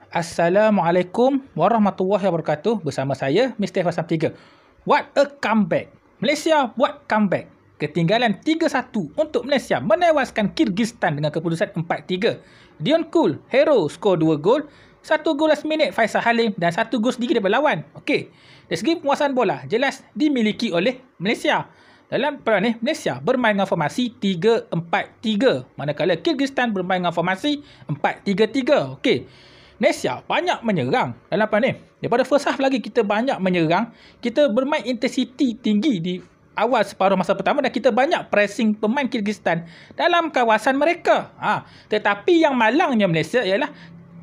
Assalamualaikum warahmatullahi wabarakatuh. Bersama saya, Mr. Fasam 3. What a comeback. Malaysia buat comeback. Ketinggalan 3-1 untuk Malaysia menewaskan Kyrgyzstan dengan keputusan 4-3. Dion Kul, hero, skor 2 gol. 1 gol last minute Faisal Halim dan 1 gol sendiri daripada lawan. Okey. Dari segi penguasaan bola, jelas dimiliki oleh Malaysia. Dalam peran ni, Malaysia bermain dengan formasi 3-4-3. Manakala Kyrgyzstan bermain dengan formasi 4-3-3. Okey. Malaysia banyak menyerang dalam peran ni. Daripada first half lagi kita banyak menyerang. Kita bermain intensity tinggi di awal separuh masa pertama dan kita banyak pressing pemain Kyrgyzstan dalam kawasan mereka. Tetapi yang malangnya Malaysia ialah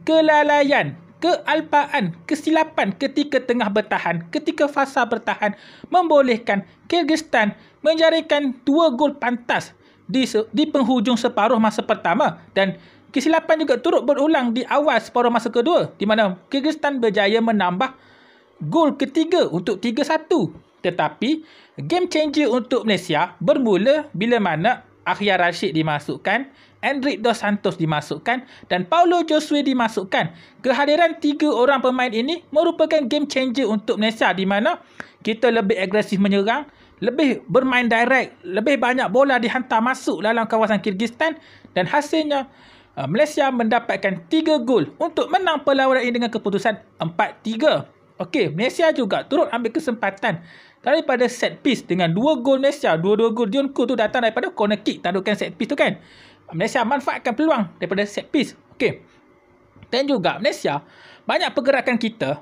kelalaian, kealpaan, kesilapan ketika tengah bertahan, ketika fasa bertahan membolehkan Kyrgyzstan menjaringkan 2 gol pantas di penghujung separuh masa pertama, dan kesilapan juga turut berulang di awal separuh masa kedua di mana Kyrgyzstan berjaya menambah gol ketiga untuk 3-1. Tetapi game changer untuk Malaysia bermula bila mana Akhyar Rashid dimasukkan, Enric Dos Santos dimasukkan dan Paulo Josue dimasukkan. Kehadiran 3 orang pemain ini merupakan game changer untuk Malaysia di mana kita lebih agresif menyerang, lebih bermain direct, lebih banyak bola dihantar masuk dalam kawasan Kyrgyzstan dan hasilnya Malaysia mendapatkan 3 gol untuk menang perlawanan ini dengan keputusan 4-3. Okey, Malaysia juga turut ambil kesempatan daripada set piece dengan 2 gol Malaysia. 2 gol Dion Kul tu datang daripada corner kick, tandukan set piece tu kan. Malaysia manfaatkan peluang daripada set piece. Okey. Dan juga Malaysia, banyak pergerakan kita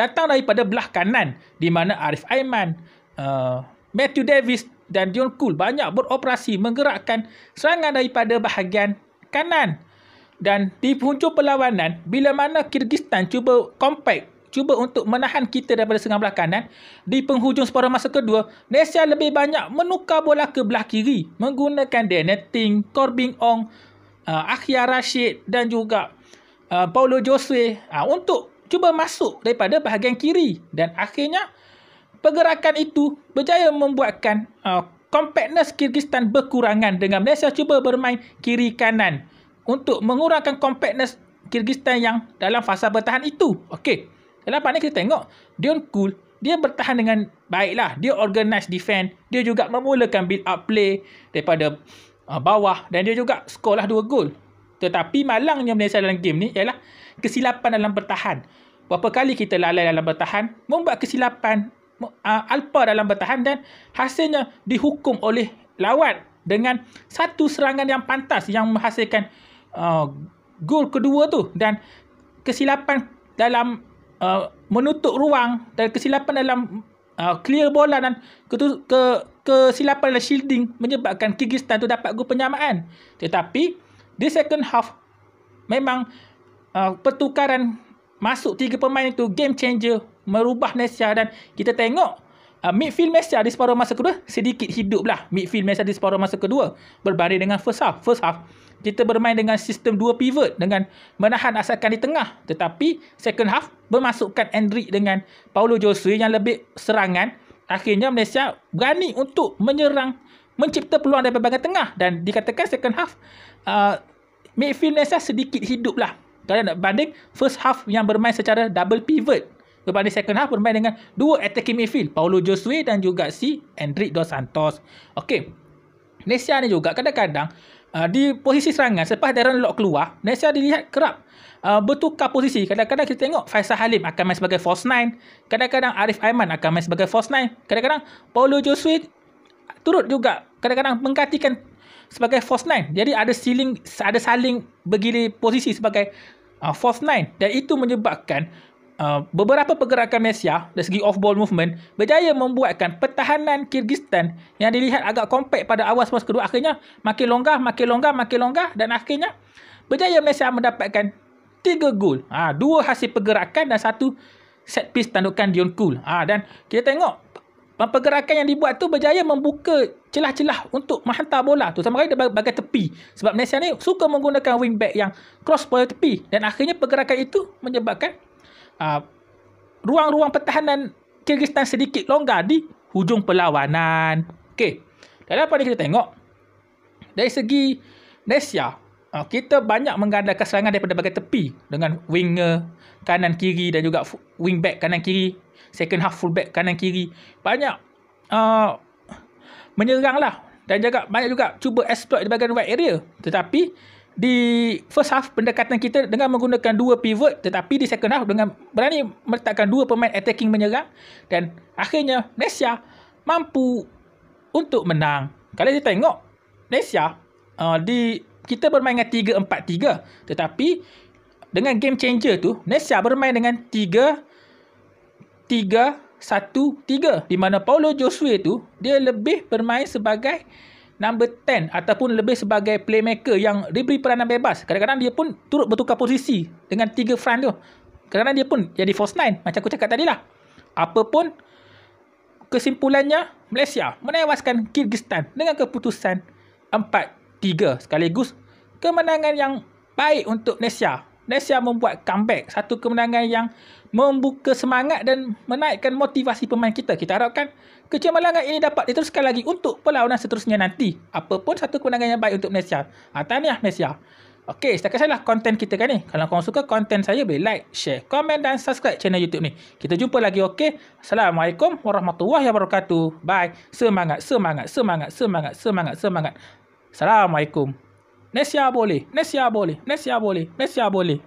datang daripada belah kanan di mana Arif Aiman, Matthew Davis dan Dion Kul banyak beroperasi menggerakkan serangan daripada bahagian kanan. Dan di penghujung perlawanan, bila mana Kyrgyzstan cuba compact, cuba untuk menahan kita daripada serangan belah kanan, di penghujung separuh masa kedua, Malaysia lebih banyak menukar bola ke belah kiri menggunakan Daniel Ting, Corbin Ong, Akhyar Rashid dan juga Paulo Josue untuk cuba masuk daripada bahagian kiri. Dan akhirnya pergerakan itu berjaya membuatkan compactness Kyrgyzstan berkurangan dengan Malaysia cuba bermain kiri kanan untuk mengurangkan compactness Kyrgyzstan yang dalam fasa bertahan itu. Okey. Dalam part ni kita tengok Dion Kul, dia bertahan dengan baiklah. Dia organize defense. Dia juga memulakan build up play daripada bawah dan dia juga skor lah 2 gol. Tetapi malangnya Malaysia dalam game ni ialah kesilapan dalam bertahan. Berapa kali kita lalai dalam bertahan, membuat kesilapan alpa dalam bertahan dan hasilnya dihukum oleh lawan dengan satu serangan yang pantas yang menghasilkan gol kedua tu, dan kesilapan dalam menutup ruang dan kesilapan dalam clear bola dan kesilapan dalam shielding menyebabkan Kyrgyzstan tu dapat gol penyamaan. Tetapi di second half memang pertukaran masuk 3 pemain itu game changer, merubah Malaysia. Dan kita tengok midfield Malaysia di separuh masa kedua sedikit hidup lah. Midfield Malaysia di separuh masa kedua berbanding dengan first half. First half kita bermain dengan sistem 2 pivot dengan menahan asakan di tengah. Tetapi second half bermasukkan Enric dengan Paulo Josue yang lebih serangan. Akhirnya Malaysia berani untuk menyerang, mencipta peluang daripada bahagian tengah. Dan dikatakan second half midfield Malaysia sedikit hidup lah kalau nak banding first half yang bermain secara double pivot. Berbanding second half bermain dengan 2 attacking midfield, Paulo Josue dan juga si Enric Dos Santos. Okey. Malaysia ni juga kadang-kadang di posisi serangan selepas Darren Lock keluar, Malaysia dilihat kerap bertukar posisi. Kadang-kadang kita tengok Faisal Halim akan main sebagai false 9, kadang-kadang Arif Aiman akan main sebagai false 9, kadang-kadang Paulo Josue turut juga kadang-kadang menggantikan sebagai false 9. Jadi ada saling bergilir posisi sebagai false 9 dan itu menyebabkan beberapa pergerakan Malaysia dari segi off-ball movement berjaya membuatkan pertahanan Kyrgyzstan yang dilihat agak compact pada awal semasa kedua akhirnya makin longgar dan akhirnya berjaya Malaysia mendapatkan 3 gol. 2 hasil pergerakan dan 1 set piece tandukan Dion Kul. Dan kita tengok pergerakan yang dibuat tu berjaya membuka celah-celah untuk menghantar bola tu sama kali bagai tepi. Sebab Malaysia ni suka menggunakan wingback yang cross bola tepi dan akhirnya pergerakan itu menyebabkan ruang-ruang pertahanan Kyrgyzstan sedikit longgar di hujung perlawanan. Okey. Dalam apa ni kita tengok dari segi Malaysia kita banyak mengandalkan serangan daripada bahagian tepi dengan winger kanan kiri dan juga wing back kanan kiri, second half full back kanan kiri. Banyak menyerang lah, dan juga banyak juga cuba exploit di bahagian wide area. Tetapi di first half pendekatan kita dengan menggunakan 2 pivot, tetapi di second half dengan berani meletakkan 2 pemain attacking menyerang, dan akhirnya Malaysia mampu untuk menang. Kalau kita tengok Malaysia kita bermain dengan 3-4-3, tetapi dengan game changer tu Malaysia bermain dengan 3-3-1-3, di mana Paulo Josue tu dia lebih bermain sebagai number 10 ataupun lebih sebagai playmaker yang diberi peranan bebas. Kadang-kadang dia pun turut bertukar posisi dengan 3 front tu. Kadang-kadang dia pun jadi false 9 macam aku cakap tadi lah. Apapun kesimpulannya, Malaysia menewaskan Kyrgyzstan dengan keputusan 4-3, sekaligus kemenangan yang baik untuk Malaysia. Malaysia membuat comeback, satu kemenangan yang membuka semangat dan menaikkan motivasi pemain kita. Kita harapkan kecemerlangan ini dapat diteruskan lagi untuk perlawanan seterusnya nanti. Apapun satu kemenangan yang baik untuk Malaysia. Tahniah Malaysia. Okey, setakat sajalah konten kita kan ni. Kalau korang suka konten saya, boleh like, share, komen dan subscribe channel YouTube ni. Kita jumpa lagi, okey? Assalamualaikum warahmatullahi wabarakatuh. Bye. Semangat, semangat, semangat, semangat, semangat, semangat. Assalamualaikum. Malaysia boleh, Malaysia boleh, Malaysia boleh, Malaysia boleh.